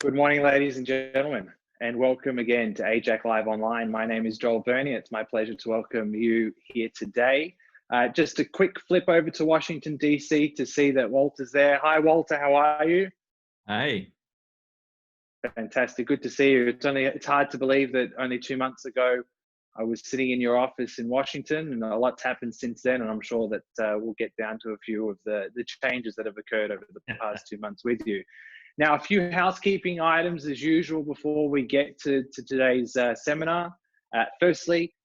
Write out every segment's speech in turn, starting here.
Good morning, ladies and gentlemen, and welcome again to AIJAC Live Online. My name is Joel Burney. It's my pleasure to welcome you here today. Just a quick flip over to Washington, D.C. to see that Walter's there. Hi, Walter. How are you? Hey. Fantastic. Good to see you. It's hard to believe that only 2 months ago, I was sitting in your office in Washington, and a lot's happened since then, and I'm sure that we'll get down to a few of the changes that have occurred over the past 2 months with you. Now, a few housekeeping items as usual before we get to today's seminar. Firstly,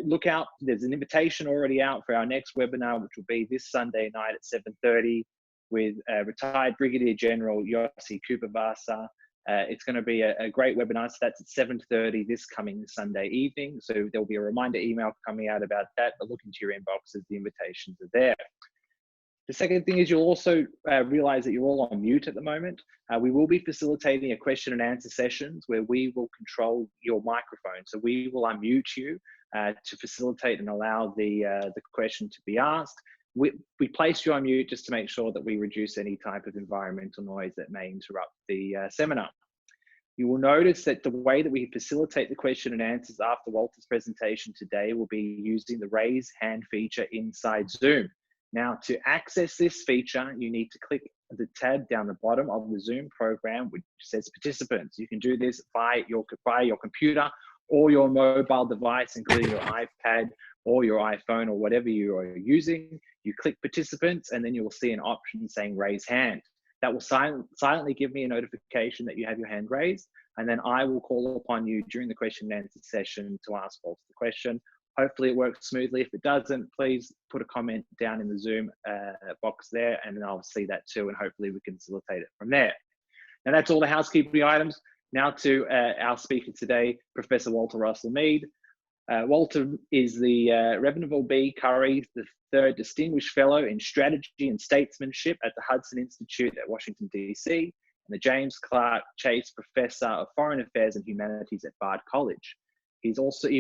look out, there's an invitation already out for our next webinar, which will be this Sunday night at 7:30 with retired Brigadier General Yossi Cooper-Vasa. It's going to be a great webinar, so that's at 7:30 this coming Sunday evening. So there'll be a reminder email coming out about that, but look into your inboxes, the invitations are there. The second thing is you'll also realize that you're all on mute at the moment. We will be facilitating a question and answer sessions where we will control your microphone. So we will unmute you to facilitate and allow the question to be asked. We place you on mute just to make sure that we reduce any type of environmental noise that may interrupt the seminar. You will notice that the way that we facilitate the question and answers after Walter's presentation today will be using the raise hand feature inside Zoom. Now, to access this feature, you need to click the tab down the bottom of the Zoom program, which says participants. You can do this via your computer or your mobile device, including your iPad or your iPhone or whatever you are using. You click participants, and then you will see an option saying raise hand. That will silently give me a notification that you have your hand raised, and then I will call upon you during the question and answer session to ask Walter the question. Hopefully it works smoothly. If it doesn't, please put a comment down in the Zoom box there, and then I'll see that too, and hopefully we can facilitate it from there. Now that's all the housekeeping items. Now to our speaker today, Professor Walter Russell Mead. Walter is the Ravenel B. Curry III Distinguished Fellow in Strategy and Statesmanship at the Hudson Institute at Washington, D.C., and the James Clarke Chace Professor of Foreign Affairs and Humanities at Bard College. He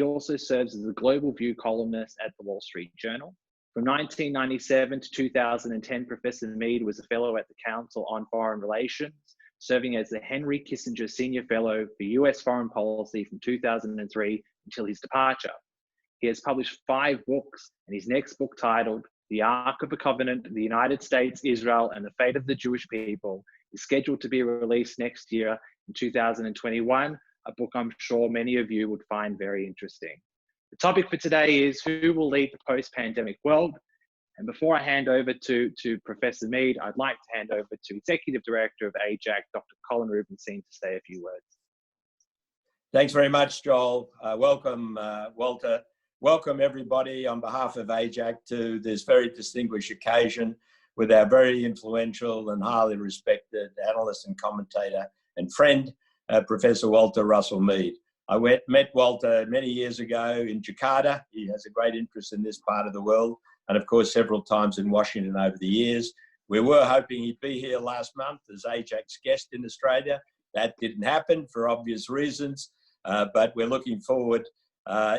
also serves as a Global View columnist at the Wall Street Journal. From 1997 to 2010, Professor Mead was a fellow at the Council on Foreign Relations, serving as the Henry Kissinger Senior Fellow for U.S. Foreign Policy from 2003 until his departure. He has published 5 books, and his next book, titled The Ark of the Covenant, The United States, Israel, and the Fate of the Jewish People, is scheduled to be released next year in 2021, a book I'm sure many of you would find very interesting. The topic for today is who will lead the post-pandemic world? And before I hand over to Professor Mead, I'd like to hand over to Executive Director of AIJAC, Dr. Colin Rubenstein, to say a few words. Thanks very much, Joel. Welcome, Walter. Welcome, everybody, on behalf of AIJAC to this very distinguished occasion with our very influential and highly respected analyst and commentator and friend, Professor Walter Russell Mead. I met Walter many years ago in Jakarta. He has a great interest in this part of the world, and of course several times in Washington over the years. We were hoping he'd be here last month as AIJAC's guest in Australia. That didn't happen for obvious reasons, but we're looking forward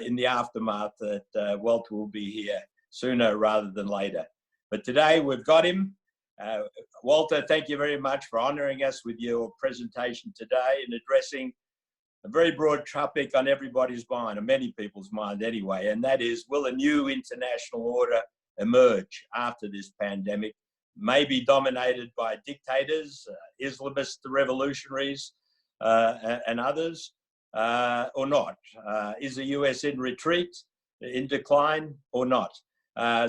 in the aftermath that Walter will be here sooner rather than later. But today we've got him. Walter, thank you very much for honouring us with your presentation today and addressing a very broad topic on everybody's mind, or many people's mind anyway, and that is, will a new international order emerge after this pandemic, maybe dominated by dictators, Islamist revolutionaries, and others, or not? Is the US in retreat, in decline, or not?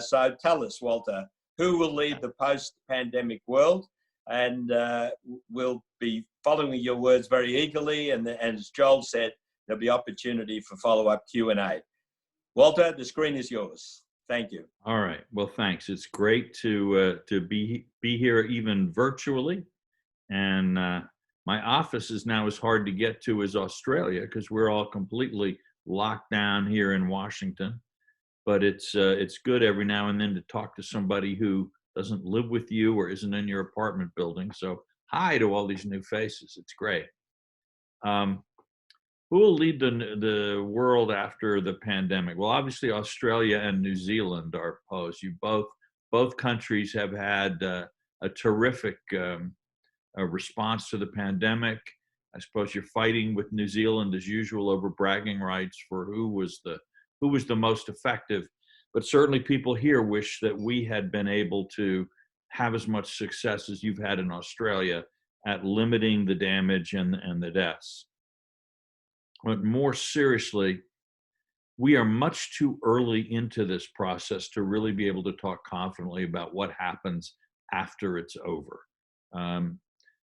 So tell us, Walter, who will lead the post-pandemic world? And we'll be following your words very eagerly. And as Joel said, there'll be opportunity for follow-up Q&A. Walter, the screen is yours. Thank you. All right. Well, thanks. It's great to be here even virtually. And my office is now as hard to get to as Australia because we're all completely locked down here in Washington. But it's good every now and then to talk to somebody who doesn't live with you or isn't in your apartment building. So hi to all these new faces. It's great. Who will lead the world after the pandemic? Well, obviously Australia and New Zealand are posed. Both countries have had a terrific response to the pandemic. I suppose you're fighting with New Zealand as usual over bragging rights for who was the most effective. But certainly people here wish that we had been able to have as much success as you've had in Australia at limiting the damage and the deaths. But more seriously, we are much too early into this process to really be able to talk confidently about what happens after it's over.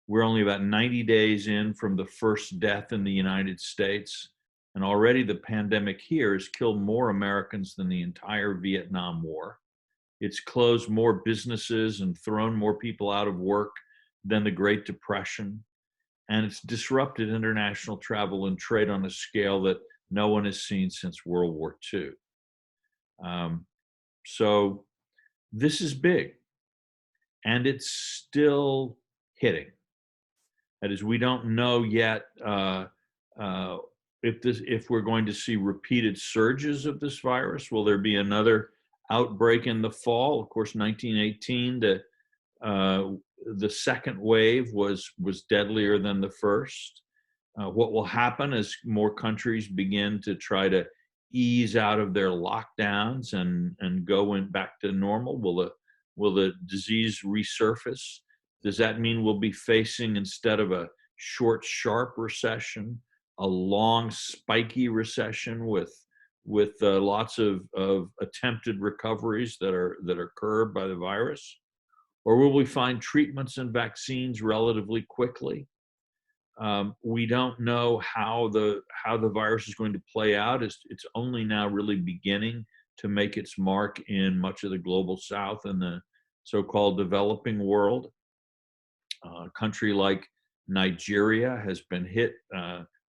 We're only about 90 days in from the first death in the United States, and already the pandemic here has killed more Americans than the entire Vietnam War. It's closed more businesses and thrown more people out of work than the Great Depression. And it's disrupted international travel and trade on a scale that no one has seen since World War II. So this is big, and it's still hitting. That is, we don't know yet if we're going to see repeated surges of this virus. Will there be another outbreak in the fall? Of course, 1918, the second wave was deadlier than the first. What will happen as more countries begin to try to ease out of their lockdowns and go back to normal? Will the disease resurface? Does that mean we'll be facing, instead of a short, sharp recession, a long, spiky recession with lots of attempted recoveries that are curbed by the virus? Or will we find treatments and vaccines relatively quickly? We don't know how the virus is going to play out. It's only now really beginning to make its mark in much of the global south and the so-called developing world. A country like Nigeria has been hit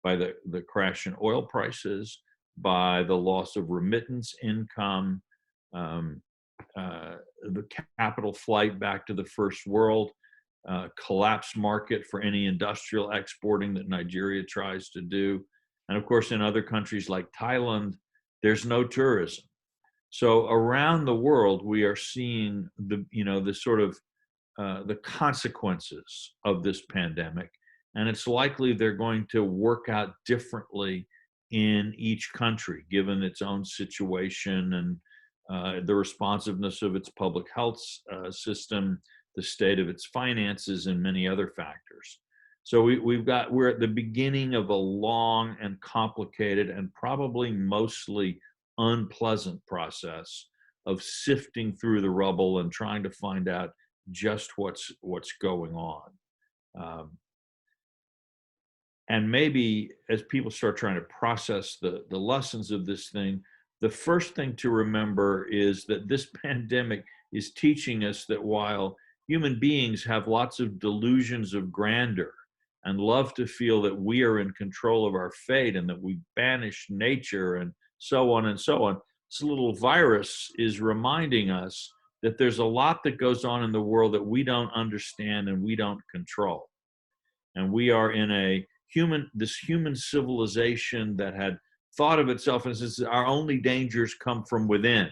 by the crash in oil prices, by the loss of remittance income, the capital flight back to the first world, collapsed market for any industrial exporting that Nigeria tries to do. And of course, in other countries like Thailand, there's no tourism. So around the world, we are seeing the consequences of this pandemic. And it's likely they're going to work out differently in each country, given its own situation and the responsiveness of its public health system, the state of its finances, and many other factors. So we're at the beginning of a long and complicated and probably mostly unpleasant process of sifting through the rubble and trying to find out just what's going on. And maybe as people start trying to process the lessons of this thing, the first thing to remember is that this pandemic is teaching us that while human beings have lots of delusions of grandeur and love to feel that we are in control of our fate and that we banish nature and so on and so on, this little virus is reminding us that there's a lot that goes on in the world that we don't understand and we don't control. And we are in this human civilization that had thought of itself as our only dangers come from within.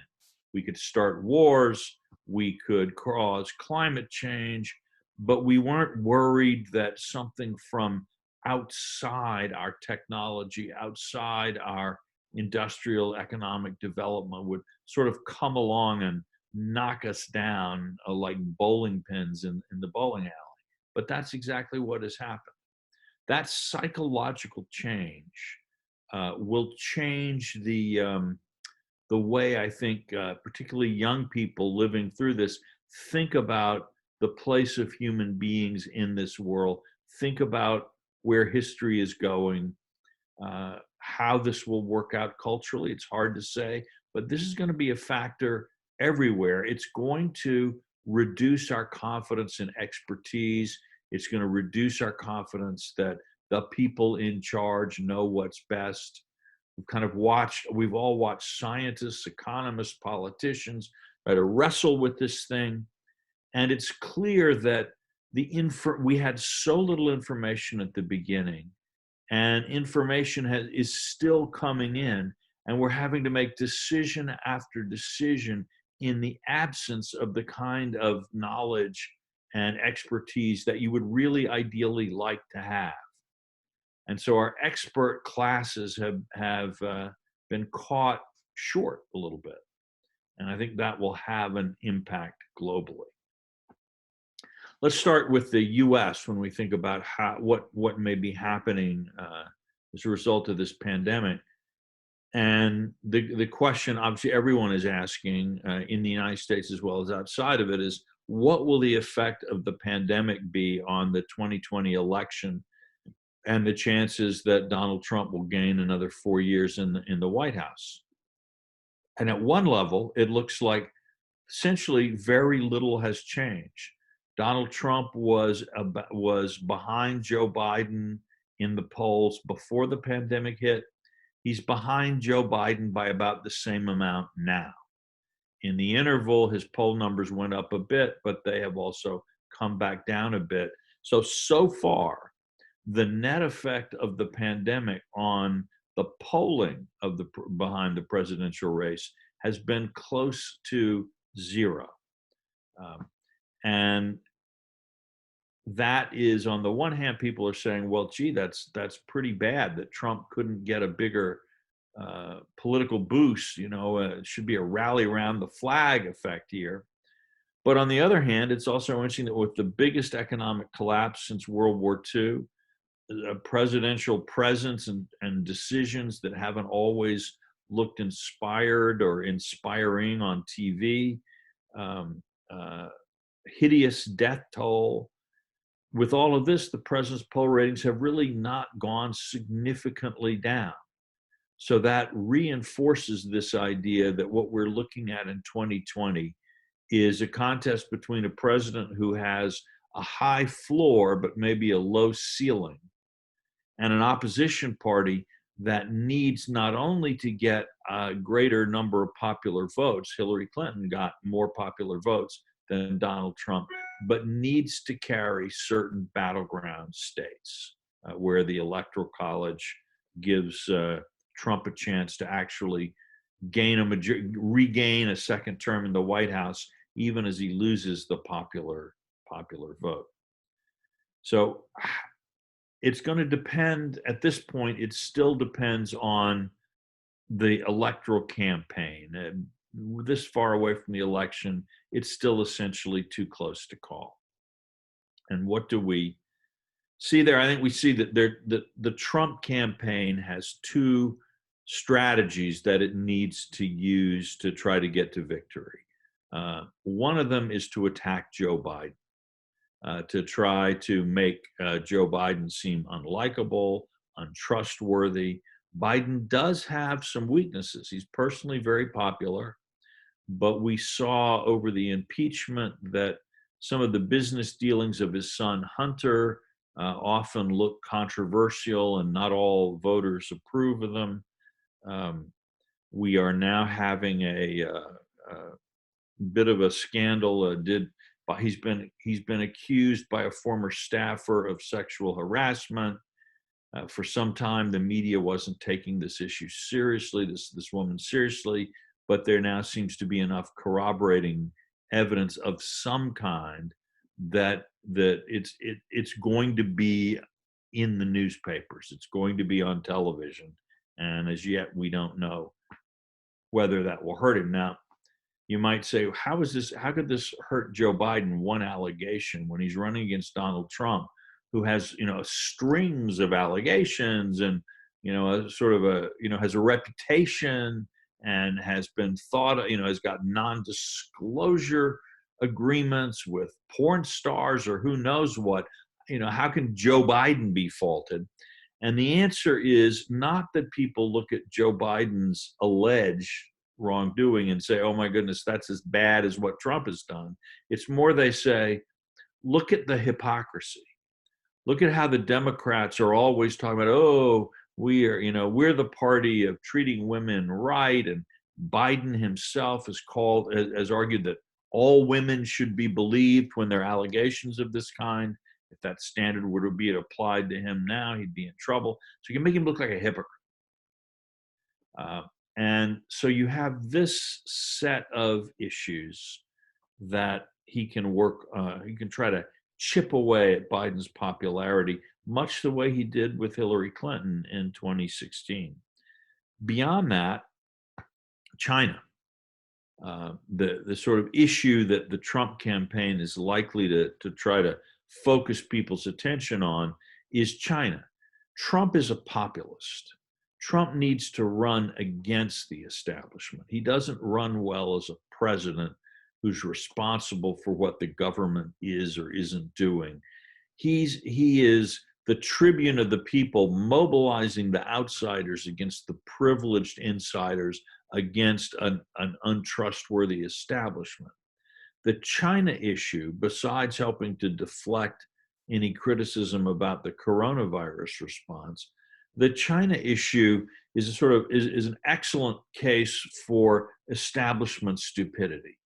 We could start wars, we could cause climate change, but we weren't worried that something from outside our technology, outside our industrial economic development would sort of come along and knock us down like bowling pins in the bowling alley. But that's exactly what has happened. That psychological change will change the way I think particularly young people living through this think about the place of human beings in this world, think about where history is going, how this will work out culturally. It's hard to say, but this is going to be a factor everywhere. It's going to reduce our confidence in expertise. It's going to reduce our confidence that the people in charge know what's best. We've all watched scientists, economists, politicians try to wrestle with this thing. And it's clear that we had so little information at the beginning, and information is still coming in, and we're having to make decision after decision in the absence of the kind of knowledge and expertise that you would really ideally like to have. And so our expert classes have been caught short a little bit. And I think that will have an impact globally. Let's start with the U.S. when we think about what may be happening as a result of this pandemic. And the question, obviously, everyone is asking in the United States as well as outside of it is, what will the effect of the pandemic be on the 2020 election and the chances that Donald Trump will gain another 4 years in the White House? And at one level, it looks like essentially very little has changed. Donald Trump was behind Joe Biden in the polls before the pandemic hit. He's behind Joe Biden by about the same amount now. In the interval, his poll numbers went up a bit, but they have also come back down a bit. So far, the net effect of the pandemic on the polling of behind the presidential race has been close to zero. And that is, on the one hand, people are saying, well, gee, that's pretty bad that Trump couldn't get a bigger political boost. It should be a rally around the flag effect here. But on the other hand, it's also interesting that with the biggest economic collapse since World War II, a presidential presence and decisions that haven't always looked inspired or inspiring on TV, hideous death toll. With all of this, the president's poll ratings have really not gone significantly down. So that reinforces this idea that what we're looking at in 2020 is a contest between a president who has a high floor but maybe a low ceiling, and an opposition party that needs not only to get a greater number of popular votes — Hillary Clinton got more popular votes than Donald Trump — but needs to carry certain battleground states where the Electoral College gives Trump a chance to actually regain a second term in the White House, even as he loses the popular vote. So it's going to depend, at this point, it still depends on the electoral campaign. This far away from the election, it's still essentially too close to call. And what do we see there? I think we see that the Trump campaign has two strategies that it needs to use to try to get to victory. One of them is to attack Joe Biden, to try to make Joe Biden seem unlikable, untrustworthy. Biden does have some weaknesses. He's personally very popular, but we saw over the impeachment that some of the business dealings of his son Hunter often look controversial, and not all voters approve of them. We are now having a bit of a scandal. He's been accused by a former staffer of sexual harassment. For some time, the media wasn't taking this issue seriously, this woman seriously, but there now seems to be enough corroborating evidence of some kind that it's going to be in the newspapers. It's going to be on television, and as yet we don't know whether that will hurt him. Now, you might say, how could this hurt Joe Biden? One allegation, when he's running against Donald Trump, who has, strings of allegations and, has a reputation and has been thought, has got non-disclosure agreements with porn stars or who knows what. How can Joe Biden be faulted? And the answer is not that people look at Joe Biden's alleged wrongdoing and say, oh my goodness, that's as bad as what Trump has done. It's more they say, look at the hypocrisy. Look at how the Democrats are always talking about, oh, we're the party of treating women right. And Biden himself has argued that all women should be believed when there are allegations of this kind. If that standard were to be applied to him now, he'd be in trouble. So you can make him look like a hypocrite. And so you have this set of issues that he can work, he can try to chip away at Biden's popularity, much the way he did with Hillary Clinton in 2016. Beyond that, China. The sort of issue that the Trump campaign is likely to try to focus people's attention on is China. Trump is a populist. Trump needs to run against the establishment. He doesn't run well as a president who's responsible for what the government is or isn't doing. He is the tribune of the people, mobilizing the outsiders against the privileged insiders, against an untrustworthy establishment. The China issue, besides helping to deflect any criticism about the coronavirus response, the China issue is an excellent case for establishment stupidity.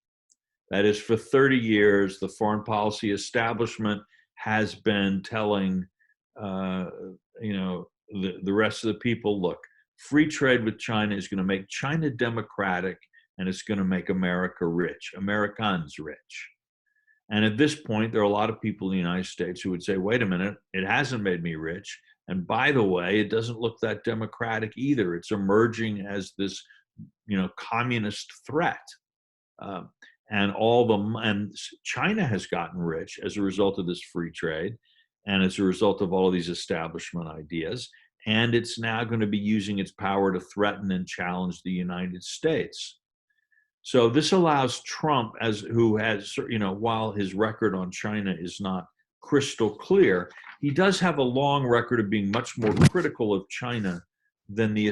That is, for 30 years, the foreign policy establishment has been telling the rest of the people, look, free trade with China is going to make China democratic, and it's going to make America rich, Americans rich. And at this point, there are a lot of people in the United States who would say, wait a minute, it hasn't made me rich. And by the way, it doesn't look that democratic either. It's emerging as this, communist threat. And China has gotten rich as a result of this free trade and as a result of all of these establishment ideas. And it's now going to be using its power to threaten and challenge the United States. So this allows Trump, who has, while his record on China is not crystal clear, he does have a long record of being much more critical of China than the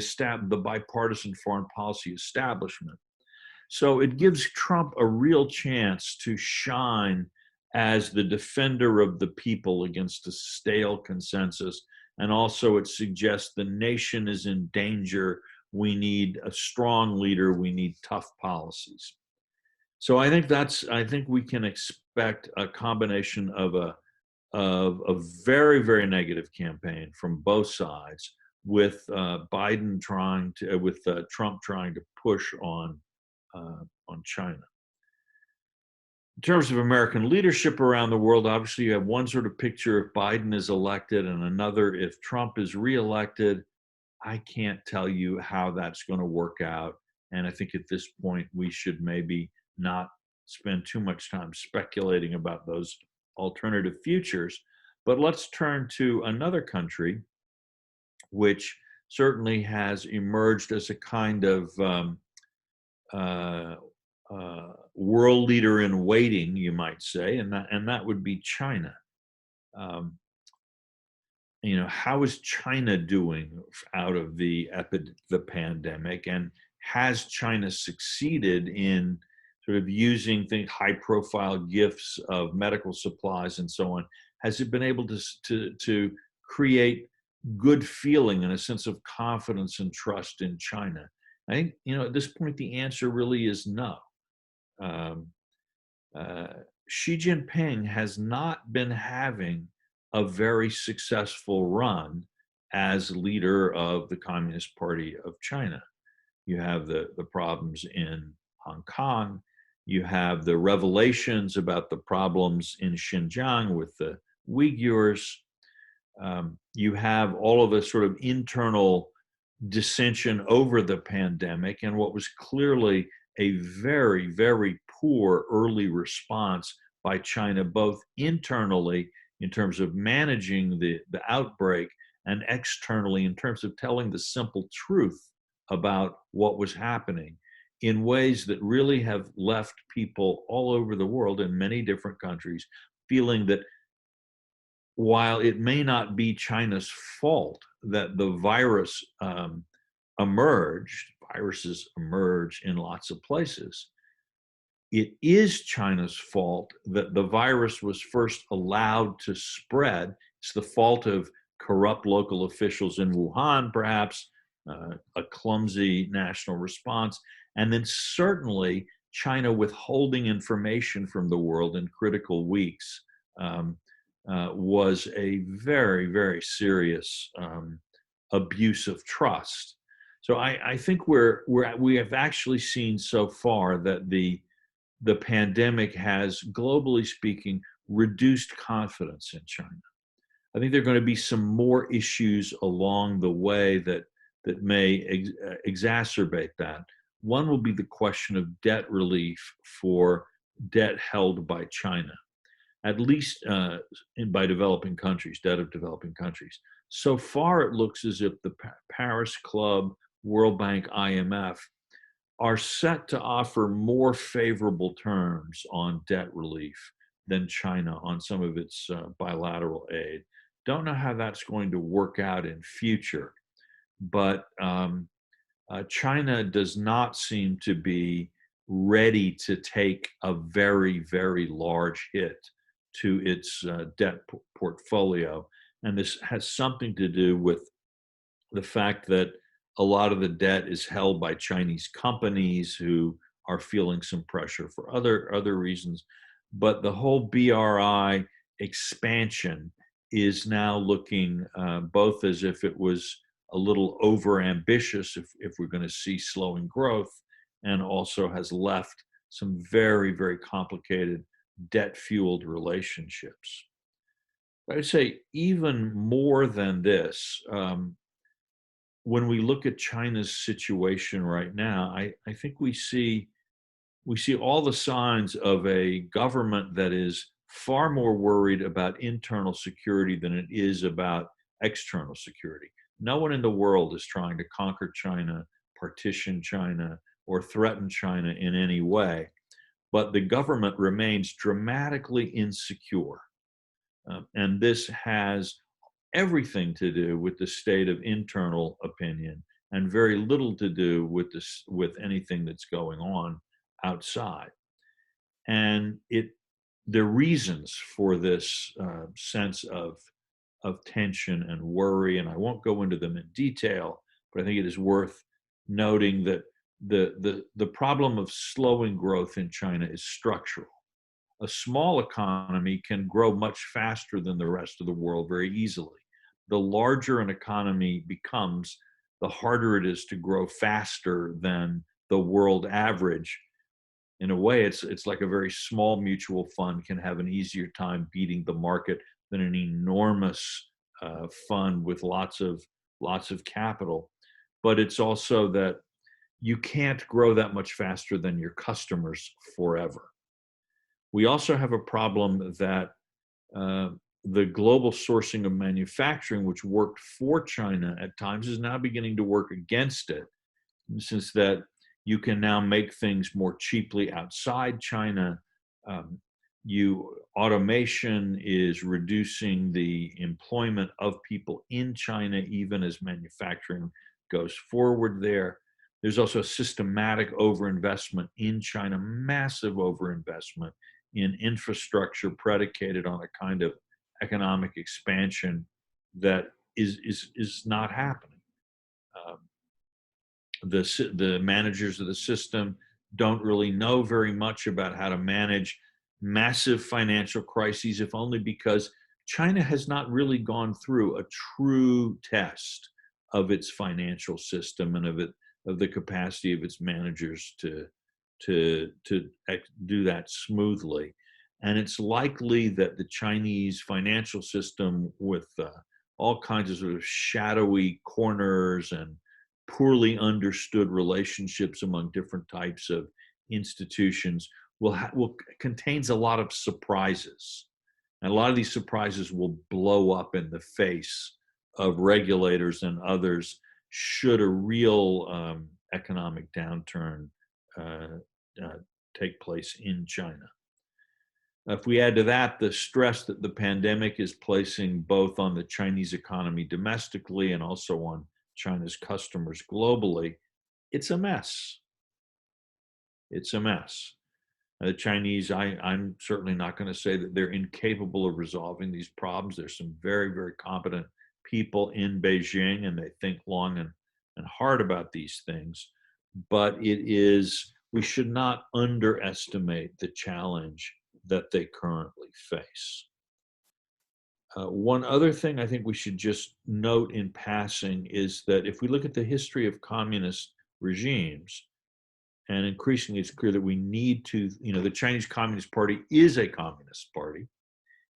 bipartisan foreign policy establishment. So it gives Trump a real chance to shine as the defender of the people against a stale consensus. And also it suggests the nation is in danger. We need a strong leader. We need tough policies. So I think we can expect a combination of a very, very negative campaign from both sides, with Trump trying to push on China. In terms of American leadership around the world, obviously you have one sort of picture if Biden is elected and another if Trump is reelected. I can't tell you how that's going to work out. And I think at this point, we should maybe not spend too much time speculating about those alternative futures. But let's turn to another country, which certainly has emerged as a kind of world leader in waiting, you might say, and that would be China. How is China doing out of the pandemic, and has China succeeded in sort of using high-profile gifts of medical supplies and so on? Has it been able to create good feeling and a sense of confidence and trust in China? I think, at this point, the answer really is no. Xi Jinping has not been having a very successful run as leader of the Communist Party of China. You have the problems in Hong Kong. You have the revelations about the problems in Xinjiang with the Uyghurs. You have all of the sort of internal dissension over the pandemic and what was clearly a very, very poor early response by China, both internally in terms of managing the outbreak and externally in terms of telling the simple truth about what was happening in ways that really have left people all over the world in many different countries feeling that while it may not be China's fault that the virus emerged, viruses emerge in lots of places, it is China's fault that the virus was first allowed to spread. It's the fault of corrupt local officials in Wuhan, perhaps, a clumsy national response, and then certainly China withholding information from the world in critical weeks was a very, very serious abuse of trust. So I think we have actually seen so far that the pandemic has, globally speaking, reduced confidence in China. I think there are going to be some more issues along the way that may exacerbate that. One will be the question of debt relief for debt held by China, at least by developing countries, debt of developing countries. So far, it looks as if the Paris Club, World Bank, IMF are set to offer more favorable terms on debt relief than China on some of its bilateral aid. Don't know how that's going to work out in future, but China does not seem to be ready to take a very, very large hit to its debt portfolio. And this has something to do with the fact that a lot of the debt is held by Chinese companies who are feeling some pressure for other reasons. But the whole BRI expansion is now looking both as if it was a little overambitious if we're going to see slowing growth, and also has left some very, very complicated debt-fueled relationships. I would say even more than this, when we look at China's situation right now, I think we see all the signs of a government that is far more worried about internal security than it is about external security. No one in the world is trying to conquer China, partition China, or threaten China in any way, but the government remains dramatically insecure. And this has everything to do with the state of internal opinion and very little to do with anything that's going on outside. And the reasons for this sense of tension and worry, and I won't go into them in detail, but I think it is worth noting that the problem of slowing growth in China is structural. A small economy can grow much faster than the rest of the world very easily. The larger an economy becomes, the harder it is to grow faster than the world average. In a way, it's like a very small mutual fund can have an easier time beating the market than an enormous fund with lots of capital. But it's also that you can't grow that much faster than your customers forever. We also have a problem that the global sourcing of manufacturing, which worked for China at times, is now beginning to work against it, since that you can now make things more cheaply outside China. Automation is reducing the employment of people in China, even as manufacturing goes forward there. There's also systematic overinvestment in China, massive overinvestment in infrastructure predicated on a kind of economic expansion that is not happening. The managers of the system don't really know very much about how to manage massive financial crises, if only because China has not really gone through a true test of its financial system and of the capacity of its managers to do that smoothly. And it's likely that the Chinese financial system, with all kinds of sort of shadowy corners and poorly understood relationships among different types of institutions, contains a lot of surprises. And a lot of these surprises will blow up in the face of regulators and others should a real economic downturn take place in China. If we add to that the stress that the pandemic is placing both on the Chinese economy domestically and also on China's customers globally, it's a mess. It's a mess. The Chinese, I'm certainly not going to say that they're incapable of resolving these problems. There's some very, very competent people in Beijing, and they think long and hard about these things. But we should not underestimate the challenge that they currently face. One other thing I think we should just note in passing is that if we look at the history of communist regimes, and increasingly it's clear that we need to, the Chinese Communist Party is a communist party.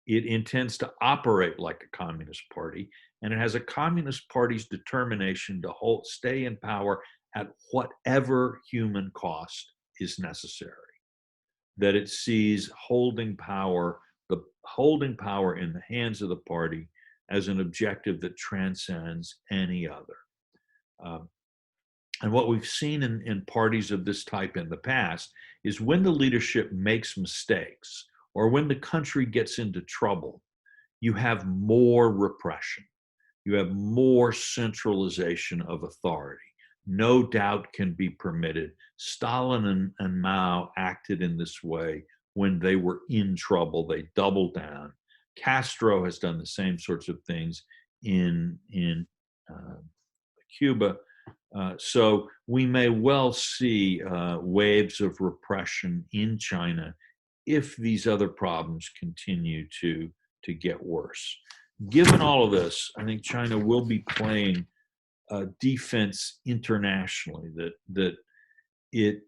it intends to operate like a communist party, and it has a communist party's determination to stay in power at whatever human cost is necessary. That it sees holding power in the hands of the party as an objective that transcends any other. And what we've seen in parties of this type in the past is when the leadership makes mistakes or when the country gets into trouble, you have more repression. You have more centralization of authority. No doubt can be permitted. Stalin and Mao acted in this way when they were in trouble. They doubled down. Castro has done the same sorts of things in Cuba. So we may well see waves of repression in China if these other problems continue to get worse. Given all of this, I think China will be playing defense internationally. That it,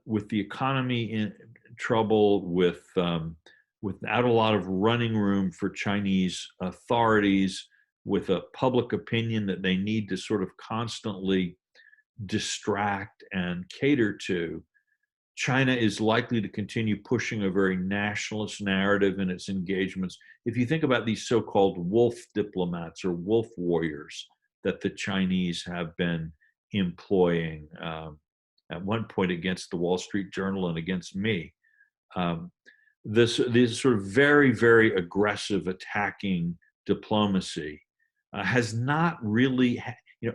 with the economy in trouble, without a lot of running room for Chinese authorities, with a public opinion that they need to sort of constantly distract and cater to, China is likely to continue pushing a very nationalist narrative in its engagements. If you think about these so-called wolf diplomats or wolf warriors that the Chinese have been employing, at one point against the Wall Street Journal and against me, this sort of very, very aggressive attacking diplomacy has not really,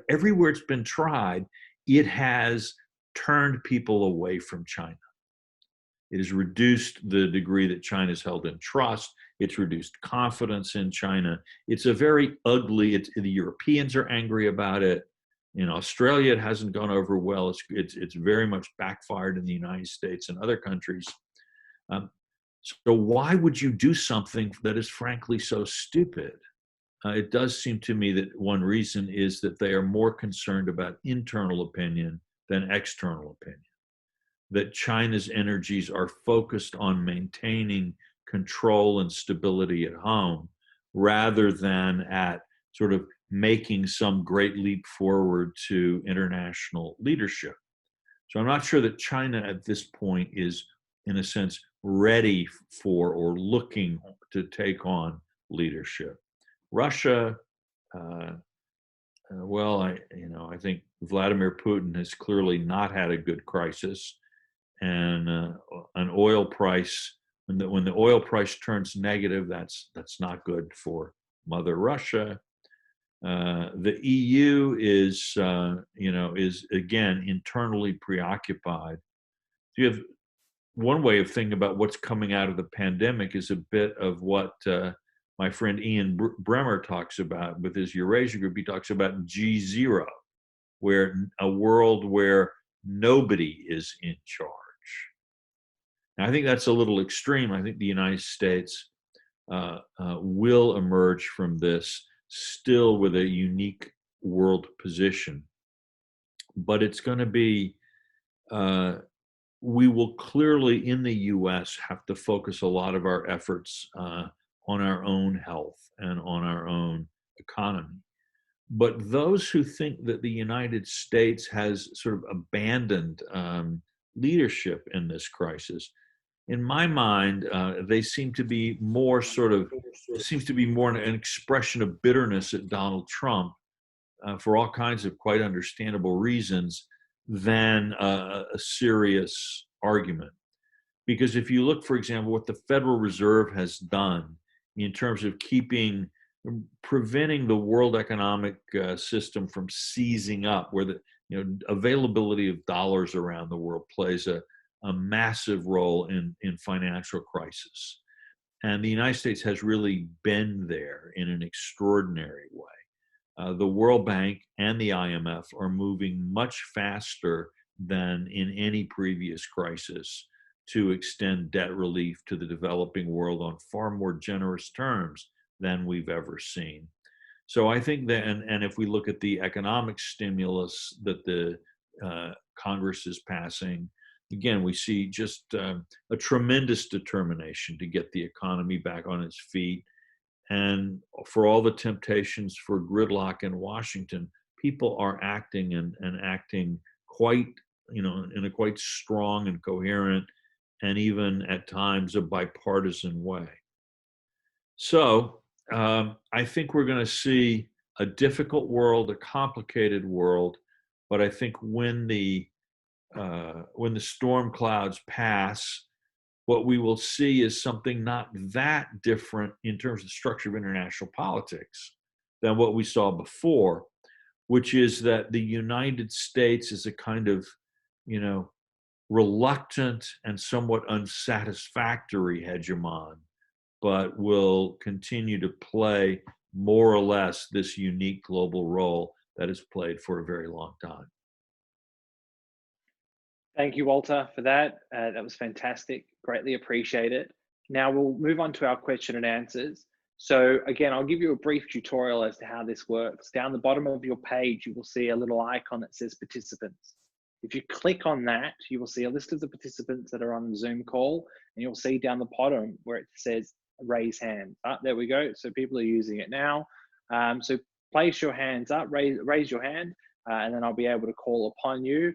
everywhere it's been tried, it has turned people away from China. It has reduced the degree that China is held in trust. It's reduced confidence in China. It's a very ugly, the Europeans are angry about it. In Australia, it hasn't gone over well. It's very much backfired in the United States and other countries. So why would you do something that is frankly so stupid? It does seem to me that one reason is that they are more concerned about internal opinion than external opinion. That China's energies are focused on maintaining control and stability at home rather than at sort of making some great leap forward to international leadership. So I'm not sure that China at this point is, in a sense, ready for or looking to take on leadership. Russia, well, I think Vladimir Putin has clearly not had a good crisis, and an oil price, when the oil price turns negative, that's not good for Mother Russia. The EU is again internally preoccupied. So you have one way of thinking about what's coming out of the pandemic is a bit of what my friend Ian Bremmer talks about with his Eurasia group. He talks about G0, where a world where nobody is in charge. And I think that's a little extreme. I think the United States will emerge from this still with a unique world position. But it's going to be, we will clearly in the US have to focus a lot of our efforts on our own health and on our own economy. But those who think that the United States has sort of abandoned leadership in this crisis, in my mind, they seem to be more it seems to be more an expression of bitterness at Donald Trump for all kinds of quite understandable reasons than a serious argument. Because if you look, for example, what the Federal Reserve has done in terms of preventing the world economic system from seizing up, where the availability of dollars around the world plays a massive role in financial crisis. And the United States has really been there in an extraordinary way. The World Bank and the IMF are moving much faster than in any previous crisis to extend debt relief to the developing world on far more generous terms than we've ever seen. So I think that, and if we look at the economic stimulus that the Congress is passing, again, we see just a tremendous determination to get the economy back on its feet. And for all the temptations for gridlock in Washington, people are acting and acting quite, in a quite strong and coherent and even at times a bipartisan way. So I think we're going to see a difficult world, a complicated world, but I think when the storm clouds pass, what we will see is something not that different in terms of the structure of international politics than what we saw before, which is that the United States is a kind of, reluctant and somewhat unsatisfactory hegemon, but will continue to play more or less this unique global role that is played for a very long time. Thank you, Walter, for that. That was fantastic. Greatly appreciate it. Now we'll move on to our question and answers. So again, I'll give you a brief tutorial as to how this works. Down the bottom of your page, you will see a little icon that says participants. If you click on that, you will see a list of the participants that are on the Zoom call, and you'll see down the bottom where it says raise hand. There we go. So people are using it now. So place your hands up, raise your hand, and then I'll be able to call upon you.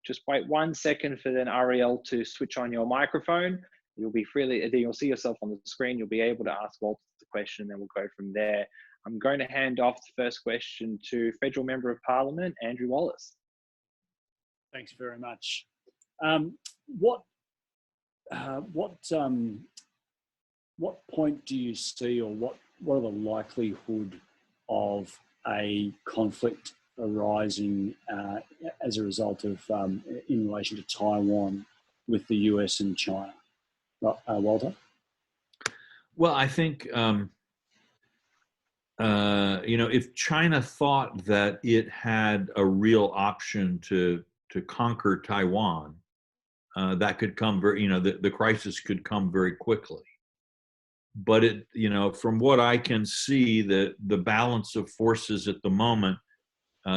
Just wait 1 second for then Ariel to switch on your microphone. You'll be freely, then you'll see yourself on the screen. You'll be able to ask Walter the question, and then we'll go from there. I'm going to hand off the first question to Federal Member of Parliament, Andrew Wallace. Thanks very much. What point do you see, or what are the likelihood of a conflict arising as a result of, in relation to Taiwan, with the US and China? Walter? Well, I think, if China thought that it had a real option to conquer Taiwan, that could come very, the crisis could come very quickly. But it, from what I can see, the balance of forces at the moment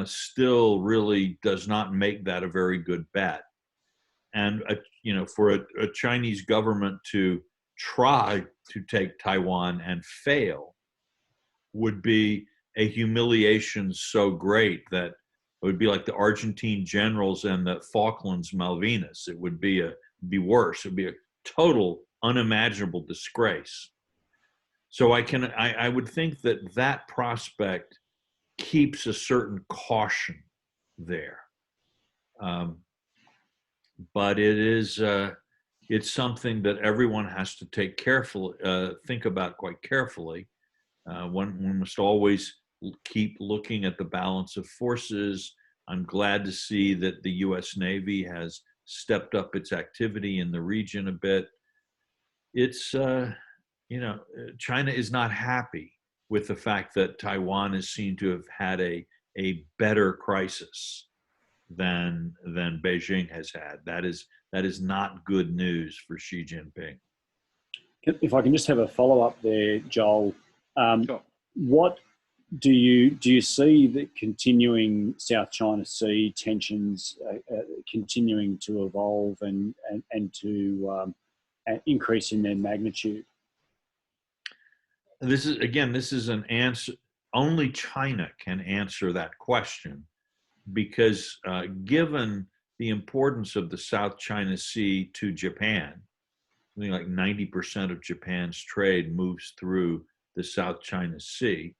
still really does not make that a very good bet. And, for a Chinese government to try to take Taiwan and fail would be a humiliation so great that it would be like the Argentine generals and the Falklands Malvinas. It would be worse. It would be a total unimaginable disgrace. So I would think that prospect keeps a certain caution there. But it's something that everyone has to think about quite carefully. One must always keep looking at the balance of forces. I'm glad to see that the U.S. Navy has stepped up its activity in the region a bit. It's, China is not happy with the fact that Taiwan is seen to have had a better crisis than Beijing has had. That is not good news for Xi Jinping. If I can just have a follow-up there, Joel. Sure. What do you see the continuing South China Sea tensions continuing to evolve and to increase in their magnitude? This is an answer. Only China can answer that question, because given the importance of the South China Sea to Japan, something like 90% of Japan's trade moves through the South China Sea.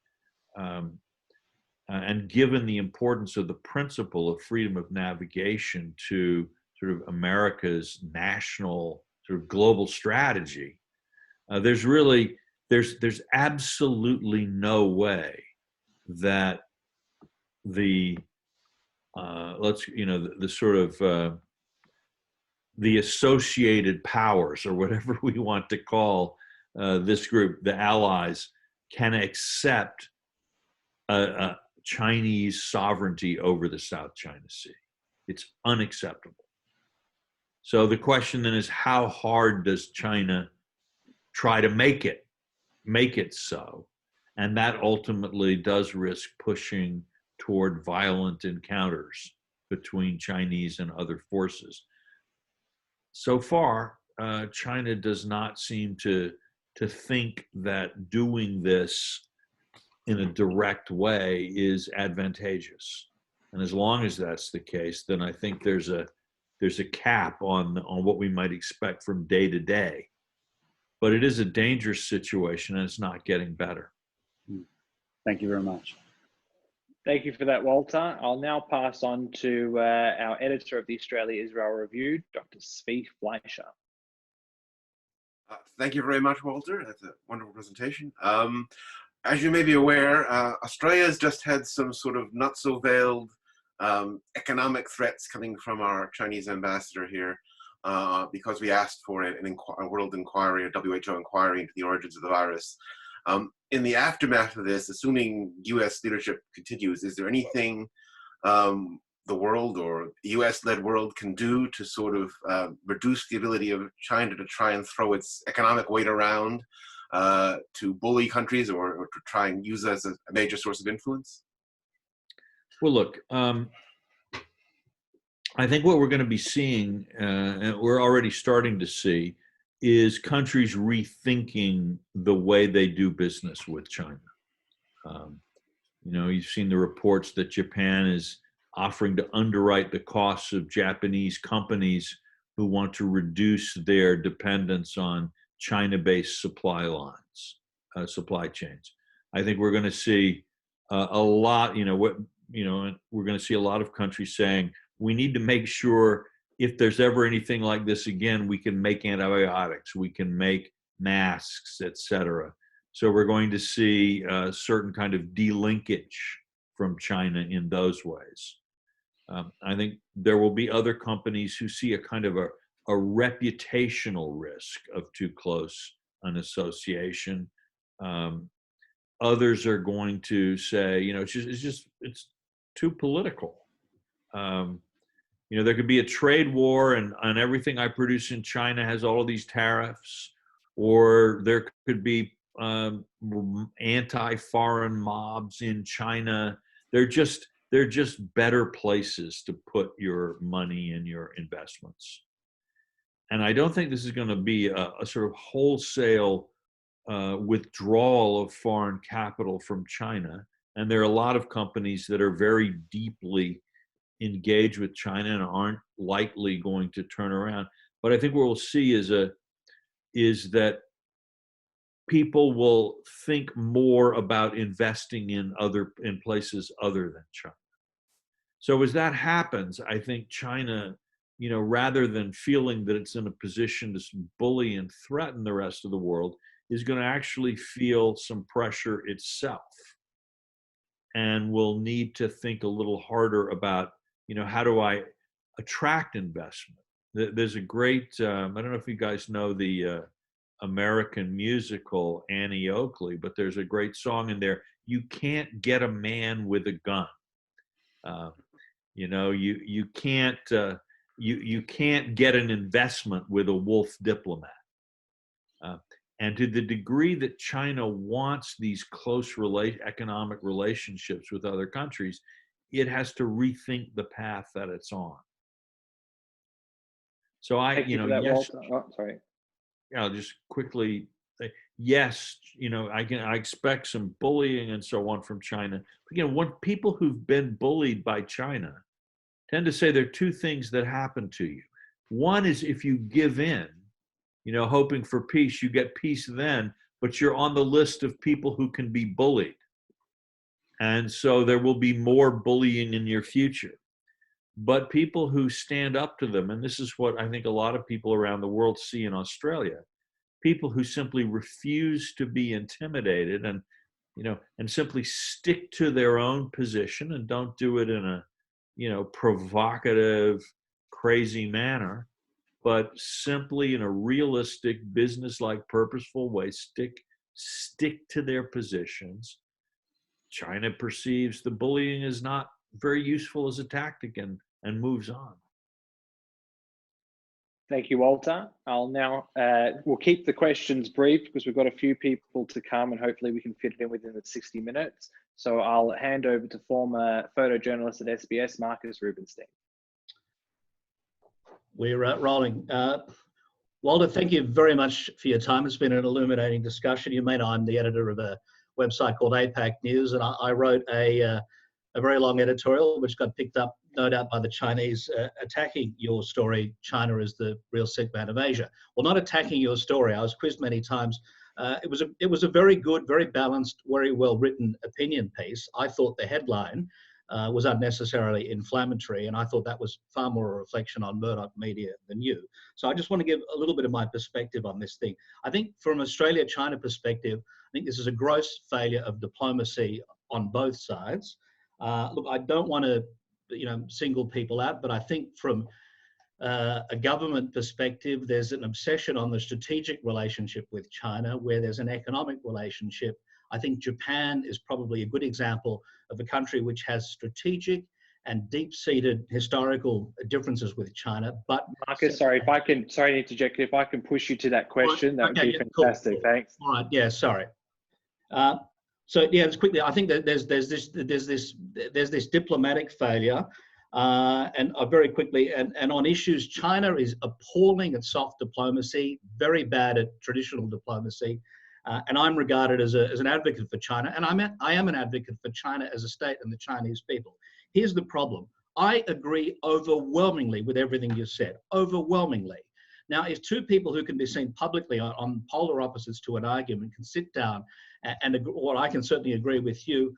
And given the importance of the principle of freedom of navigation to sort of America's national sort of global strategy, there's absolutely no way that the the associated powers, or whatever we want to call this group, the allies, can accept Chinese sovereignty over the South China Sea. It's unacceptable. So the question then is, how hard does China try to make it so? And that ultimately does risk pushing toward violent encounters between Chinese and other forces. so far, China does not seem to think that doing this in a direct way is advantageous. And as long as that's the case, then I think there's a cap on what we might expect from day to day. But it is a dangerous situation, and it's not getting better. Thank you very much. Thank you for that, Walter. I'll now pass on to our editor of the Australia-Israel Review, Dr. Zvi Fleischer. Thank you very much, Walter. That's a wonderful presentation. As you may be aware, Australia has just had some sort of not so veiled economic threats coming from our Chinese ambassador here because we asked for a world inquiry, a WHO inquiry into the origins of the virus. In the aftermath of this, assuming US leadership continues, is there anything the world or the US-led world can do to sort of reduce the ability of China to try and throw its economic weight around to bully countries or to try and use as a major source of influence? Well, look, I think what we're going to be seeing, and we're already starting to see, is countries rethinking the way they do business with China. You know, you've seen the reports that Japan is offering to underwrite the costs of Japanese companies who want to reduce their dependence on China-based supply chains. I think we're going to see a lot. We're going to see a lot of countries saying we need to make sure if there's ever anything like this again, we can make antibiotics, we can make masks, etc. So we're going to see a certain kind of delinkage from China in those ways. I think there will be other companies who see a kind of a reputational risk of too close an association. Others are going to say, you know, it's too political. You know, there could be a trade war and everything I produce in China has all of these tariffs, or there could be anti-foreign mobs in China. They're just better places to put your money and your investments. And I don't think this is going to be a sort of wholesale withdrawal of foreign capital from China. And there are a lot of companies that are very deeply engaged with China and aren't likely going to turn around. But I think what we'll see is that people will think more about investing in places other than China. So as that happens, I think China, you know, rather than feeling that it's in a position to bully and threaten the rest of the world, is going to actually feel some pressure itself, and will need to think a little harder about, you know, how do I attract investment? There's a great, I don't know if you guys know the American musical Annie Oakley, but there's a great song in there. You can't get a man with a gun. You know, you can't get an investment with a wolf diplomat. And to the degree that China wants these close economic relationships with other countries, it has to rethink the path that it's on. So Thank you for that, yes, Walter. Oh, sorry. I'll just quickly say, yes, you know, I expect some bullying and so on from China. Again, people who've been bullied by China tend to say there are two things that happen to you. One is if you give in, you know, hoping for peace, you get peace then, but you're on the list of people who can be bullied. And so there will be more bullying in your future. But people who stand up to them, and this is what I think a lot of people around the world see in Australia, people who simply refuse to be intimidated and, you know, and simply stick to their own position and don't do it in a, you know, provocative, crazy manner, but simply in a realistic, business-like, purposeful way, stick to their positions. China perceives the bullying is not very useful as a tactic and moves on. Thank you, Walter. I'll now, we'll keep the questions brief because we've got a few people to come and hopefully we can fit it in within the 60 minutes. So I'll hand over to former photojournalist at SBS, Marcus Rubenstein. We're rolling. Walter, thank you very much for your time. It's been an illuminating discussion. You may know I'm the editor of a website called AIJAC News, and I wrote a very long editorial which got picked up, no doubt, by the Chinese, attacking your story, China is the real sick man of Asia. Well, not attacking your story. I was quizzed many times. It was a very good, very balanced, very well written opinion piece. I thought the headline was unnecessarily inflammatory, and I thought that was far more a reflection on Murdoch media than you. So I just want to give a little bit of my perspective on this thing. I think from Australia-China perspective, I think this is a gross failure of diplomacy on both sides. Look, I don't want to, single people out, but I think from a government perspective, there's an obsession on the strategic relationship with China, where there's an economic relationship. I think Japan is probably a good example of a country which has strategic and deep-seated historical differences with China. But Marcus, sorry to interject. If I can push you to that question, that would be fantastic. Cool. Thanks. All right. Yeah. Sorry. So yeah, just quickly, I think that there's this diplomatic failure, and very quickly, and on issues, China is appalling at soft diplomacy, very bad at traditional diplomacy. And I'm regarded as an advocate for China, and I am an advocate for China as a state and the Chinese people. Here's the problem. I agree overwhelmingly with everything you said, overwhelmingly. Now, if two people who can be seen publicly on polar opposites to an argument can sit down and or I can certainly agree with you,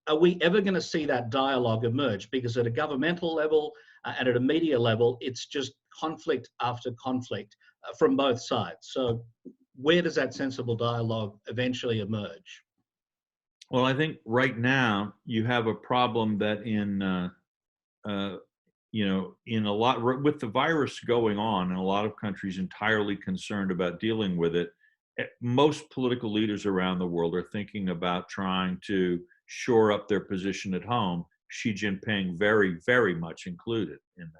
are we ever going to see that dialogue emerge? Because at a governmental level and at a media level, it's just conflict after conflict from both sides. So where does that sensible dialogue eventually emerge? Well, I think right now you have a problem that in a lot, with the virus going on, and a lot of countries entirely concerned about dealing with it, most political leaders around the world are thinking about trying to shore up their position at home, Xi Jinping very, very much included in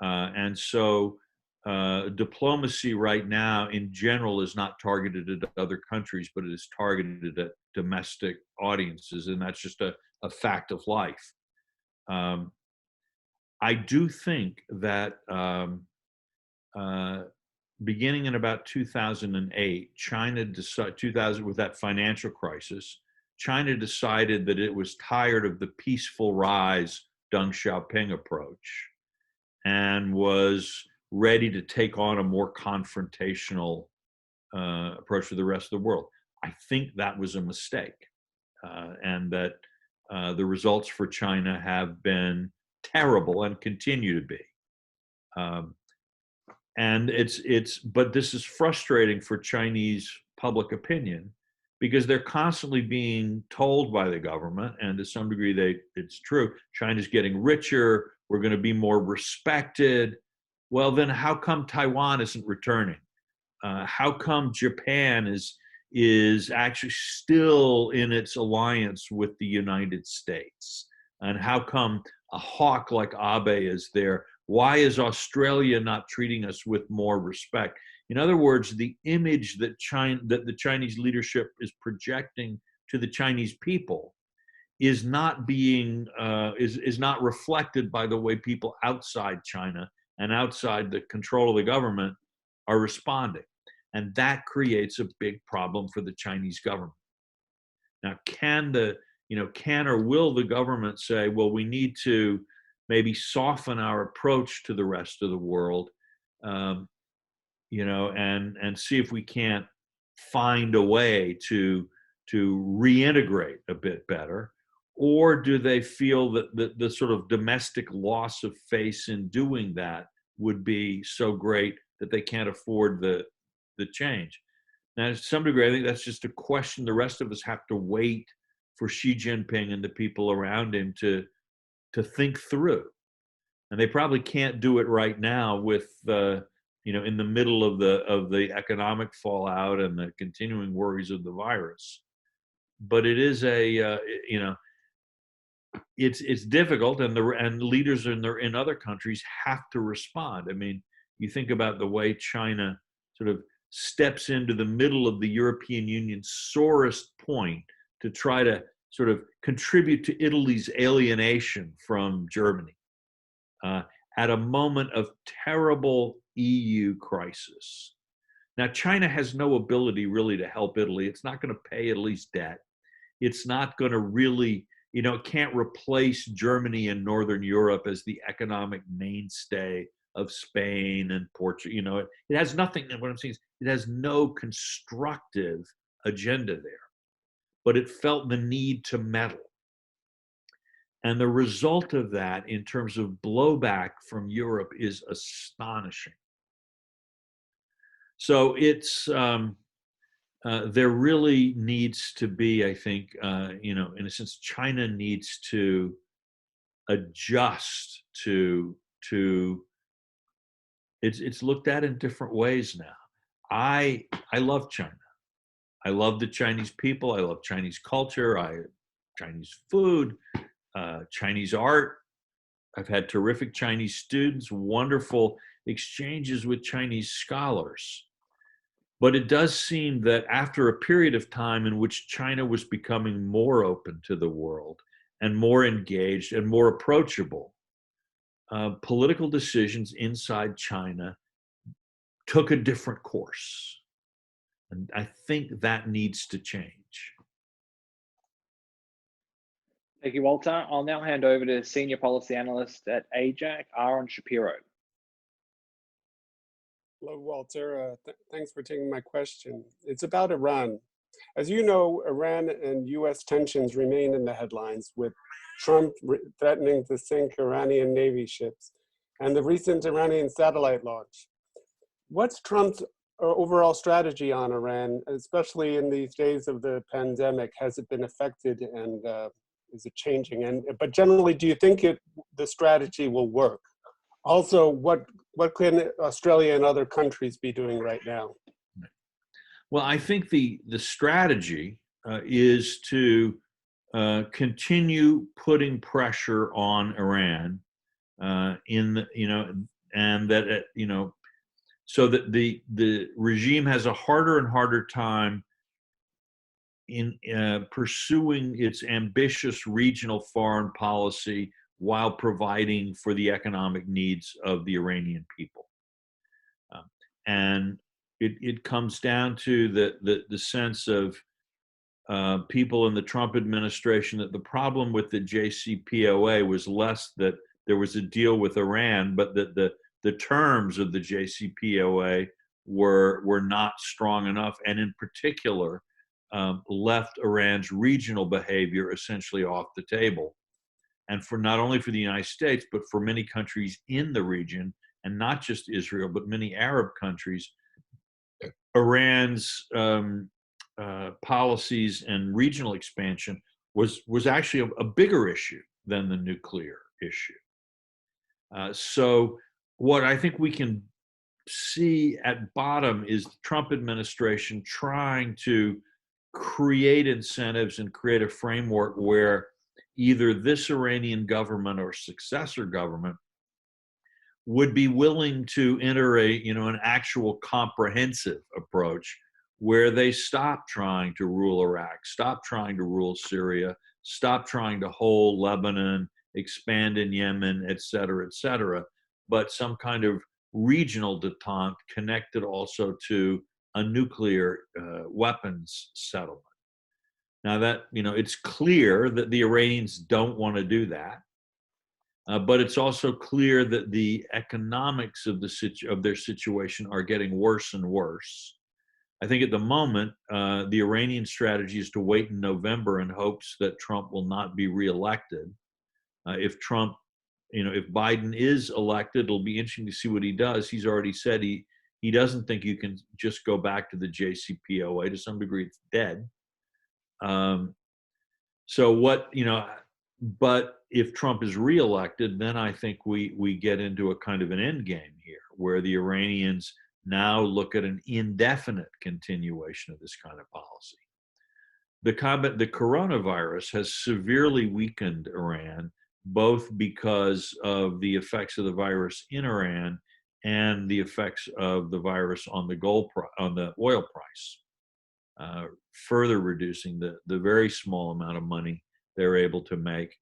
that. And so diplomacy right now in general is not targeted at other countries, but it is targeted at domestic audiences, and that's just a fact of life. I do think that beginning in about 2008, China decided, with that financial crisis, China decided that it was tired of the peaceful rise Deng Xiaoping approach and was ready to take on a more confrontational approach to the rest of the world. I think that was a mistake, and that the results for China have been terrible and continue to be. But this is frustrating for Chinese public opinion because they're constantly being told by the government, and to some degree it's true, China's getting richer, we're going to be more respected. Well, then how come Taiwan isn't returning? How come Japan is actually still in its alliance with the United States? And how come a hawk like Abe is there? Why is Australia not treating us with more respect? In other words, the image that the Chinese leadership is projecting to the Chinese people is not being is not reflected by the way people outside China and outside the control of the government are responding. And that creates a big problem for the Chinese government. Now, can or will the government say, well, we need to maybe soften our approach to the rest of the world, and see if we can't find a way to reintegrate a bit better? Or do they feel that the sort of domestic loss of face in doing that would be so great that they can't afford the change? Now, to some degree, I think that's just a question the rest of us have to wait for Xi Jinping and the people around him to think through. And they probably can't do it right now with in the middle of the economic fallout and the continuing worries of the virus. But it is it's difficult, and leaders in other countries have to respond. I mean, you think about the way China sort of steps into the middle of the European Union's sorest point to try to sort of contribute to Italy's alienation from Germany. at a moment of terrible EU crisis. Now, China has no ability really to help Italy. It's not going to pay Italy's debt. It's not going to really, it can't replace Germany and Northern Europe as the economic mainstay of Spain and Portugal. It has nothing, what I'm saying is it has no constructive agenda there, but it felt the need to meddle. And the result of that in terms of blowback from Europe is astonishing. So it's, there really needs to be, I think, in a sense, China needs to adjust to it's looked at in different ways now. I love China. I love the Chinese people. I love Chinese culture. Chinese food, Chinese art. I've had terrific Chinese students, wonderful exchanges with Chinese scholars. But it does seem that after a period of time in which China was becoming more open to the world and more engaged and more approachable, political decisions inside China took a different course. And I think that needs to change. Thank you, Walter. I'll now hand over to Senior Policy Analyst at AIJAC, Aaron Shapiro. Hello, Walter. Thanks for taking my question. It's about Iran. As you know, Iran and U.S. tensions remain in the headlines, with Trump threatening to sink Iranian Navy ships and the recent Iranian satellite launch. What's Trump's overall strategy on Iran, especially in these days of the pandemic? Has it been affected, and is it changing? But generally, do you think the strategy will work? Also, what can Australia and other countries be doing right now? Well, I think the strategy is to continue putting pressure on Iran and that so that the regime has a harder and harder time in pursuing its ambitious regional foreign policy while providing for the economic needs of the Iranian people. And it comes down to the sense of people in the Trump administration that the problem with the JCPOA was less that there was a deal with Iran, but that the terms of the JCPOA were not strong enough, and in particular left Iran's regional behavior essentially off the table. And for not only for the United States, but for many countries in the region, and not just Israel, but many Arab countries, Iran's policies and regional expansion was actually a bigger issue than the nuclear issue. So what I think we can see at bottom is the Trump administration trying to create incentives and create a framework where either this Iranian government or successor government would be willing to enter an actual comprehensive approach where they stop trying to rule Iraq, stop trying to rule Syria, stop trying to hold Lebanon, expand in Yemen, et cetera, but some kind of regional detente connected also to a nuclear weapons settlement. Now that, it's clear that the Iranians don't want to do that, but it's also clear that the economics of their situation are getting worse and worse. I think at the moment, the Iranian strategy is to wait in November in hopes that Trump will not be reelected. If Biden is elected, it'll be interesting to see what he does. He's already said he doesn't think you can just go back to the JCPOA. To some degree, it's dead. But if Trump is reelected, then I think we get into a kind of an end game here, where the Iranians now look at an indefinite continuation of this kind of policy. The coronavirus has severely weakened Iran, both because of the effects of the virus in Iran and the effects of the virus on the oil price, further reducing the very small amount of money they're able to make.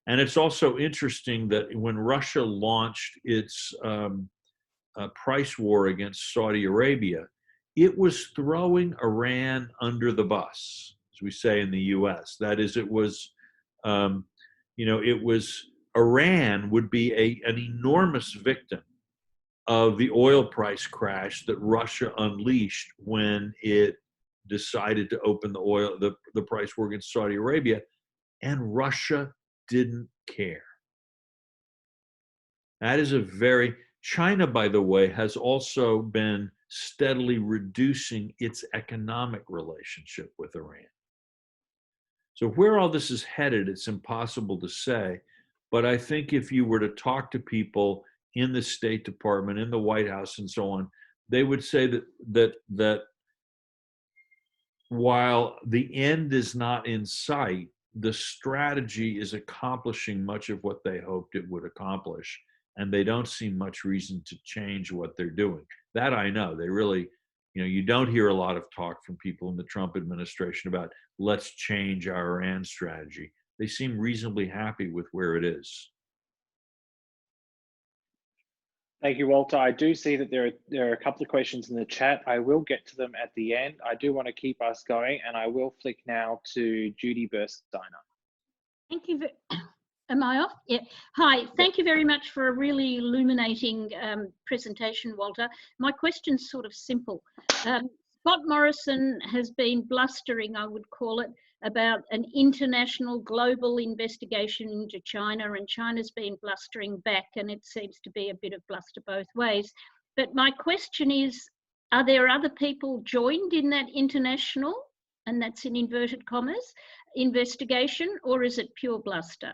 And it's also interesting that when Russia launched its price war against Saudi Arabia, it was throwing Iran under the bus, as we say in the U.S. That is, it was, it was Iran would be an enormous victim of the oil price crash that Russia unleashed when it decided to open the price war against Saudi Arabia, and Russia didn't care. That is China, by the way, has also been steadily reducing its economic relationship with Iran. So where all this is headed, it's impossible to say. But I think if you were to talk to people in the State Department, in the White House, and so on, they would say that while the end is not in sight, the strategy is accomplishing much of what they hoped it would accomplish, and they don't see much reason to change what they're doing. That I know. They really, you don't hear a lot of talk from people in the Trump administration about let's change our Iran strategy. They seem reasonably happy with where it is. Thank you, Walter. I do see that there are a couple of questions in the chat. I will get to them at the end. I do want to keep us going, and I will flick now to Judy Bursteiner. Thank you. Am I off? Yeah. Hi. Thank you very much for a really illuminating presentation, Walter. My question's sort of simple. Scott Morrison has been blustering, I would call it, about an international global investigation into China, and China's been blustering back, and it seems to be a bit of bluster both ways. But my question is, are there other people joined in that international, and that's in inverted commas, investigation, or is it pure bluster?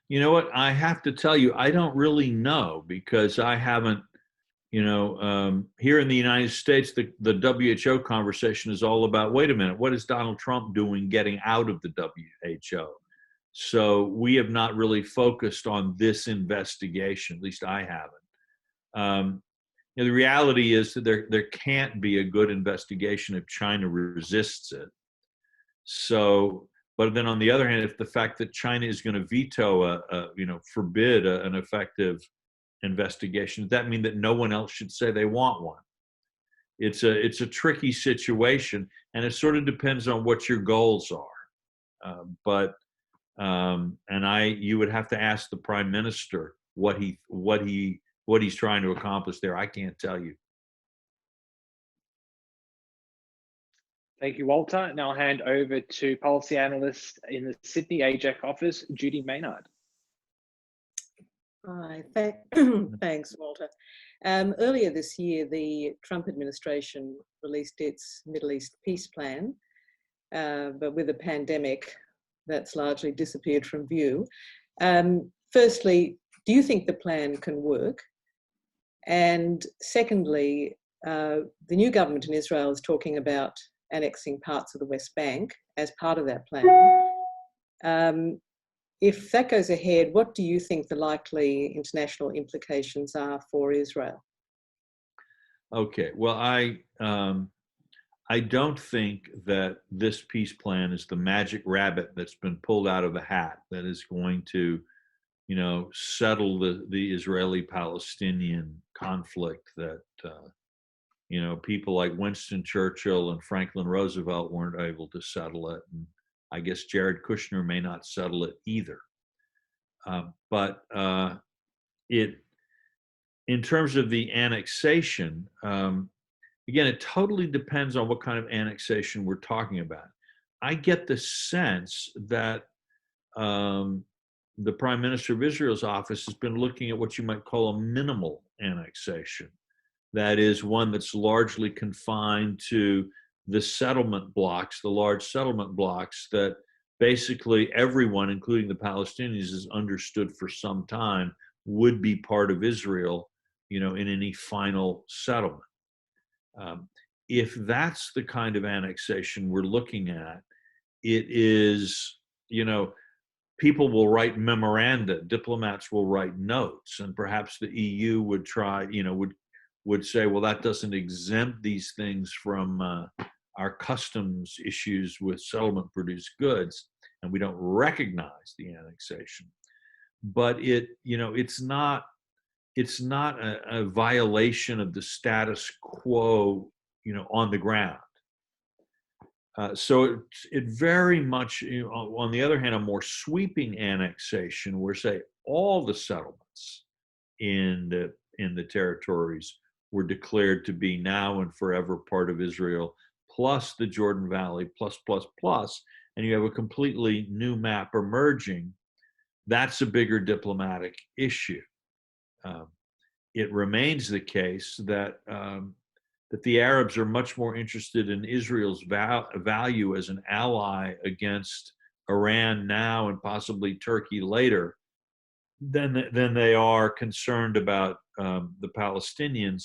You know what? I have to tell you, I don't really know, because I haven't, here in the United States, the WHO conversation is all about, wait a minute, what is Donald Trump doing getting out of the WHO? So we have not really focused on this investigation, at least I haven't. The reality is that there can't be a good investigation if China resists it. So, but then on the other hand, if the fact that China is going to veto forbid an effective investigation, does that mean that no one else should say they want one? It's a tricky situation, and it sort of depends on what your goals are. You would have to ask the Prime Minister what he's trying to accomplish there. I can't tell you. Thank you, Walter. Now I'll hand over to policy analyst in the Sydney AIJAC office, Judy Maynard. Hi, thanks, Walter. Earlier this year, the Trump administration released its Middle East peace plan, but with a pandemic, that's largely disappeared from view. Firstly, do you think the plan can work? And secondly, the new government in Israel is talking about annexing parts of the West Bank as part of that plan. If that goes ahead, what do you think the likely international implications are for Israel? Okay, well, I don't think that this peace plan is the magic rabbit that's been pulled out of a hat that is going to, settle the Israeli-Palestinian conflict that, people like Winston Churchill and Franklin Roosevelt weren't able to settle it. And I guess Jared Kushner may not settle it either. But in terms of the annexation, again, it totally depends on what kind of annexation we're talking about. I get the sense that the Prime Minister of Israel's office has been looking at what you might call a minimal annexation. That is one that's largely confined to the settlement blocks, the large settlement blocks that basically everyone, including the Palestinians, has understood for some time would be part of Israel, in any final settlement. If that's the kind of annexation we're looking at, it is, people will write memoranda, diplomats will write notes, and perhaps the EU would try, would say, well, that doesn't exempt these things from our customs issues with settlement-produced goods. and we don't recognize the annexation. But it's not a violation of the status quo, on the ground. So it very much, on the other hand, a more sweeping annexation where, say, all the settlements in the territories were declared to be now and forever part of Israel, plus the Jordan Valley, plus, and you have a completely new map emerging. That's a bigger diplomatic issue. It remains the case that the Arabs are much more interested in Israel's value as an ally against Iran now and possibly Turkey later than they are concerned about the Palestinians.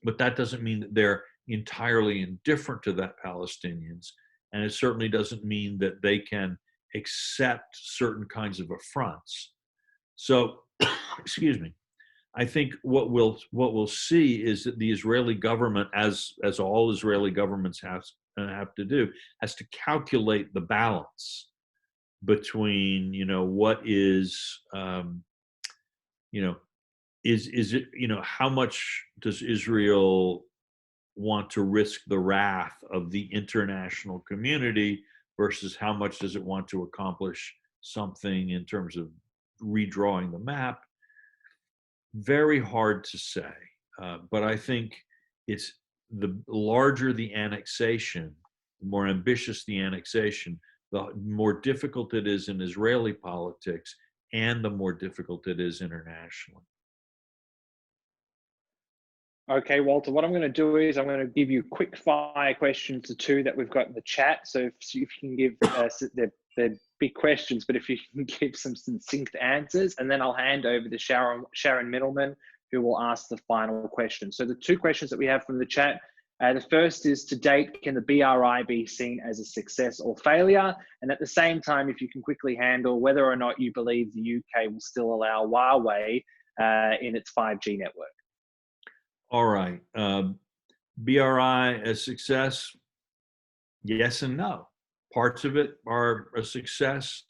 But that doesn't mean that they're entirely indifferent to that Palestinians, and it certainly doesn't mean that they can accept certain kinds of affronts. So, excuse me. I think what we'll see is that the Israeli government, as all Israeli governments have to do, has to calculate the balance between what is is it how much does Israel want to risk the wrath of the international community versus how much does it want to accomplish something in terms of redrawing the map. Very hard to say, but I think it's the larger the annexation, the more ambitious the annexation, the more difficult it is in Israeli politics, and the more difficult it is internationally. Okay, Walter, what I'm going to do is I'm going to give you quick fire questions, the two that we've got in the chat. So if you can give, they're big questions, but if you can give some succinct answers, and then I'll hand over to Sharon Middleman, who will ask the final question. So the two questions that we have from the chat, the first is, to date, can the BRI be seen as a success or failure? And at the same time, if you can quickly handle whether or not you believe the UK will still allow Huawei in its 5G network. All right. BRI a success? Yes and no. Parts of it are a success,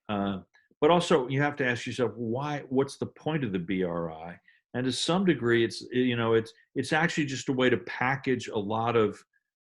but also you have to ask yourself, why? What's the point of the BRI? And to some degree, it's actually just a way to package a lot of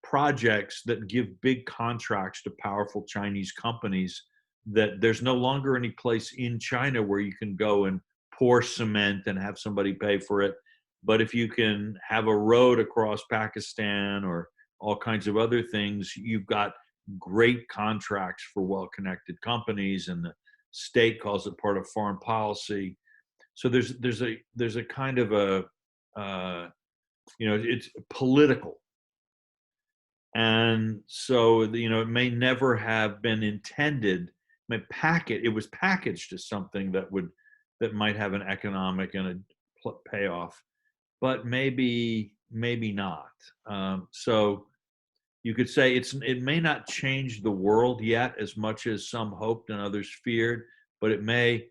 projects that give big contracts to powerful Chinese companies. That there's no longer any place in China where you can go and pour cement and have somebody pay for it. But if you can have a road across Pakistan or all kinds of other things, you've got great contracts for well-connected companies, and the state calls it part of foreign policy. So there's a kind of a it's political, and so it may never have been intended. It was packaged as something that might have an economic and a payoff, but maybe not. So you could say it may not change the world yet as much as some hoped and others feared, but it may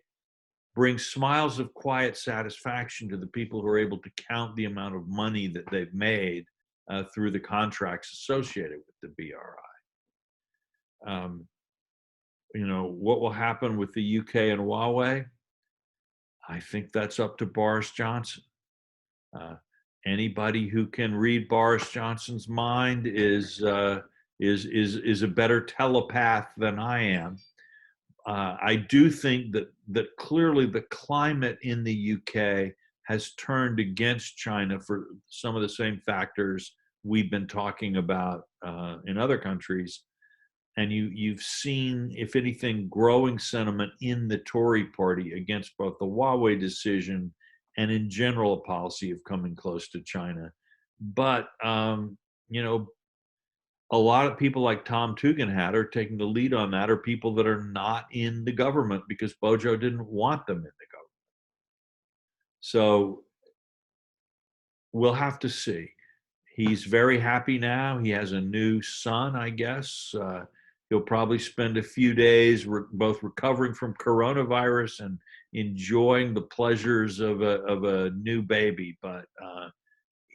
bring smiles of quiet satisfaction to the people who are able to count the amount of money that they've made through the contracts associated with the BRI. What will happen with the UK and Huawei? I think that's up to Boris Johnson. Anybody who can read Boris Johnson's mind is a better telepath than I am. I do think that clearly the climate in the UK has turned against China for some of the same factors we've been talking about in other countries. And you've seen, if anything, growing sentiment in the Tory party against both the Huawei decision and in general a policy of coming close to China. But, a lot of people like Tom Tugendhat taking the lead on that are people that are not in the government because Bojo didn't want them in the government. So we'll have to see. He's very happy now. He has a new son, I guess. He'll probably spend a few days both recovering from coronavirus and enjoying the pleasures of a new baby. But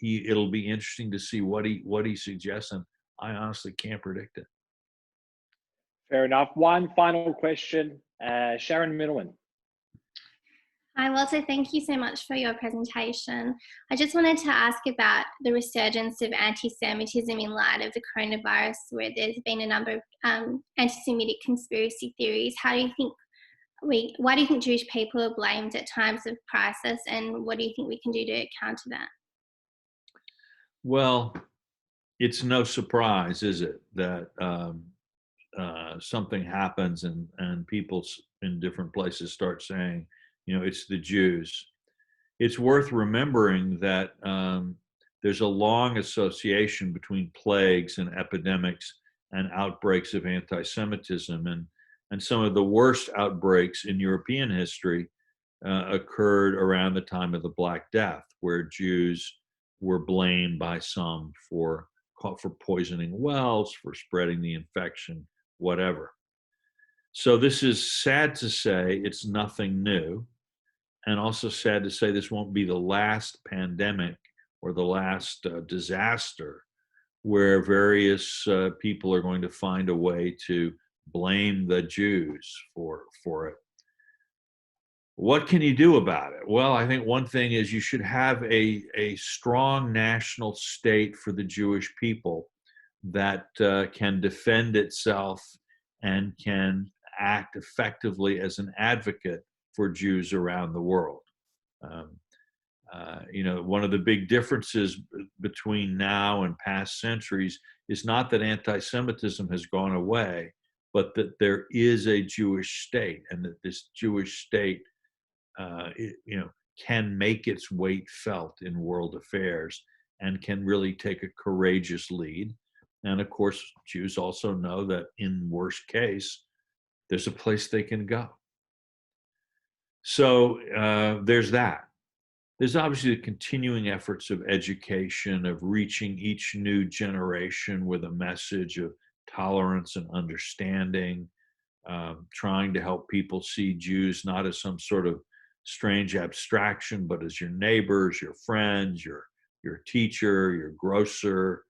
it'll be interesting to see what he suggests, and I honestly can't predict it. Fair enough. One final question, Sharon Middleman. Hi, Walter. Thank you so much for your presentation. I just wanted to ask about the resurgence of anti-Semitism in light of the coronavirus, where there's been a number of anti-Semitic conspiracy theories. Why do you think Jewish people are blamed at times of crisis, and what do you think we can do to counter that? Well, it's no surprise, is it, that something happens and people in different places start saying, you know, it's the Jews. It's worth remembering that there's a long association between plagues and epidemics and outbreaks of anti-Semitism. And some of the worst outbreaks in European history occurred around the time of the Black Death, where Jews were blamed by some for poisoning wells, for spreading the infection, whatever. So this is sad to say it's nothing new, and also sad to say this won't be the last pandemic or the last disaster where various people are going to find a way to blame the Jews for it. What can you do about it? Well, I think one thing is you should have a strong national state for the Jewish people that can defend itself and can act effectively as an advocate for Jews around the world. You know, one of the big differences between now and past centuries is not that anti-Semitism has gone away, but that there is a Jewish state, and that this Jewish state, you know, can make its weight felt in world affairs and can really take a courageous lead. And of course, Jews also know that in worst case, there's a place they can go. So there's that. There's obviously the continuing efforts of education, of reaching each new generation with a message of tolerance and understanding, trying to help people see Jews not as some sort of strange abstraction, but as your neighbors, your friends, your teacher, your grocer.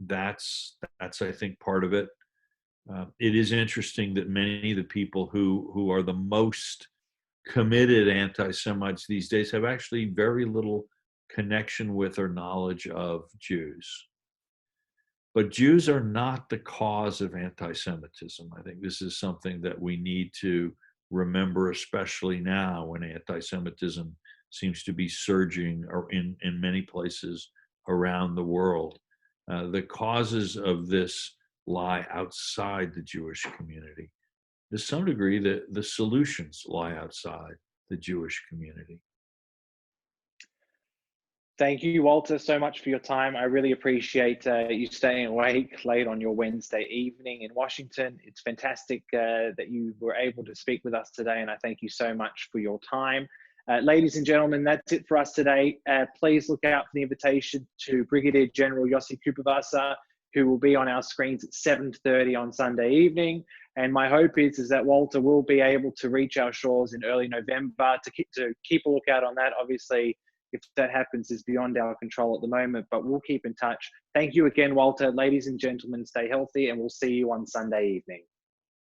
That's I think part of it. It is interesting that many of the people who are the most committed anti-Semites these days have actually very little connection with or knowledge of Jews. But Jews are not the cause of anti-Semitism. I think this is something that we need to remember, especially now when anti-Semitism seems to be surging in many places around the world. The causes of this lie outside the Jewish community. To some degree, the solutions lie outside the Jewish community. Thank you, Walter, so much for your time. I really appreciate you staying awake late on your Wednesday evening in Washington. It's fantastic that you were able to speak with us today, and I thank you so much for your time. Ladies and gentlemen, that's it for us today. Please look out for the invitation to Brigadier General Yossi Kuperwasser, who will be on our screens at 7:30 on Sunday evening. And my hope is that Walter will be able to reach our shores in early November. To keep a lookout on that. Obviously, if that happens, is beyond our control at the moment, but we'll keep in touch. Thank you again, Walter. Ladies and gentlemen, stay healthy, and we'll see you on Sunday evening.